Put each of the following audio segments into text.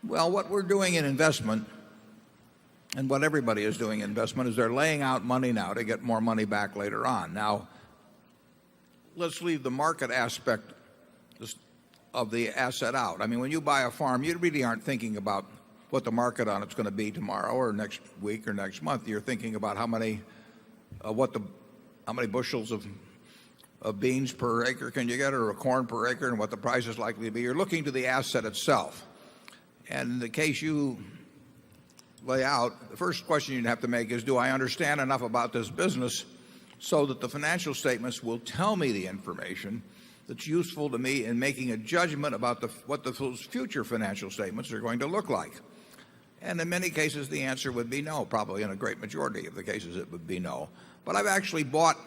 Well, what we're doing in investment and what everybody is doing in investment is they're laying out money now to get more money back later on. Now, let's leave the market aspect of the asset out. I mean, when you buy a farm, you really aren't thinking about what the market on it's going to be tomorrow or next week or next month. You're thinking about how many bushels of beans per acre can you get, or a corn per acre, and what the price is likely to be. You're looking to the asset itself. And in the case you lay out, the first question you'd have to make is, do I understand enough about this business so that the financial statements will tell me the information that's useful to me in making a judgment about what those future financial statements are going to look like? And in many cases, the answer would be no. Probably in a great majority of the cases, it would be no. But I've actually bought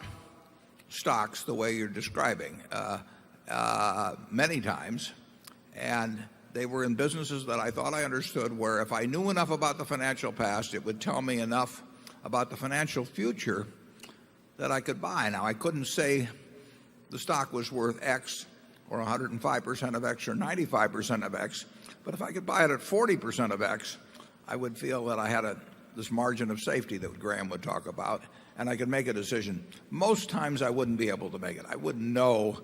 stocks the way you're describing many times, and they were in businesses that I thought I understood, where if I knew enough about the financial past, it would tell me enough about the financial future that I could buy. Now, I couldn't say the stock was worth X or 105% of X or 95% of X, but if I could buy it at 40% of X, I would feel that I had this margin of safety that Graham would talk about, and I could make a decision. Most times I wouldn't be able to make it. I wouldn't know.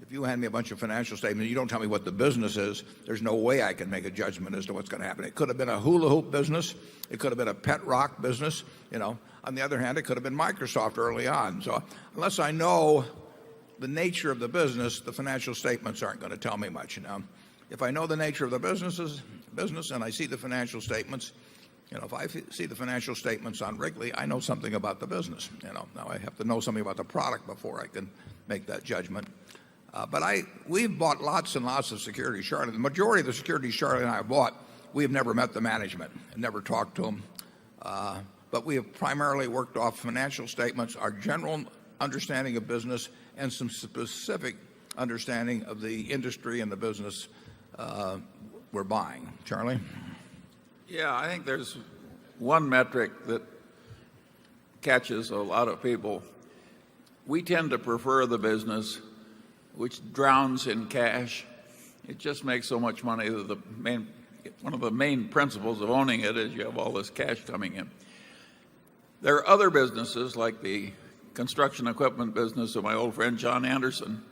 If you hand me a bunch of financial statements, you don't tell me what the business is, there's no way I can make a judgment as to what's going to happen. It could have been a hula hoop business. It could have been a pet rock business. On the other hand, it could have been Microsoft early on. So unless I know the nature of the business, the financial statements aren't going to tell me much. If I know the nature of the business and I see the financial statements, if I see the financial statements on Wrigley, I know something about the business. Now I have to know something about the product before I can make that judgment. But we've bought lots and lots of securities, Charlie. The majority of the securities Charlie and I have bought, we have never met the management and never talked to them. But we have primarily worked off financial statements, our general understanding of business, and some specific understanding of the industry and the business we're buying. Charlie? Yeah, I think there's one metric that catches a lot of people. We tend to prefer the business which drowns in cash. It just makes so much money that one of the main principles of owning it is you have all this cash coming in. There are other businesses like the construction equipment business of my old friend John Anderson.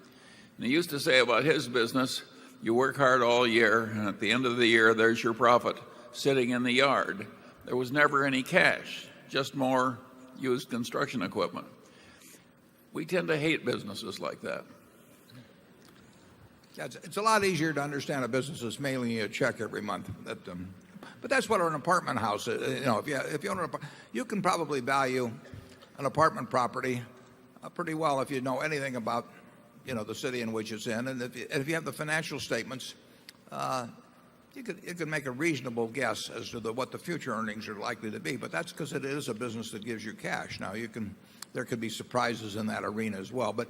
And he used to say about his business, you work hard all year, and at the end of the year, there's your profit sitting in the yard. There was never any cash, just more used construction equipment. We tend to hate businesses like that. It's a lot easier to understand a business that's mailing you a check every month. But that's what an apartment house is. If you own you can probably value an apartment property pretty well if you know anything about the city in which it's in, and if you have the financial statements, you could make a reasonable guess as to what the future earnings are likely to be. But that's because it is a business that gives you cash. Now there could be surprises in that arena as well. But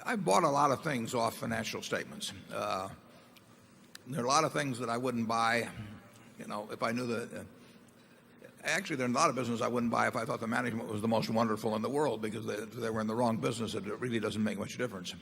I bought a lot of things off financial statements. There are a lot of things that I wouldn't buy, if I knew that. Actually, there are a lot of business I wouldn't buy if I thought the management was the most wonderful in the world, because if they were in the wrong business, it really doesn't make much difference.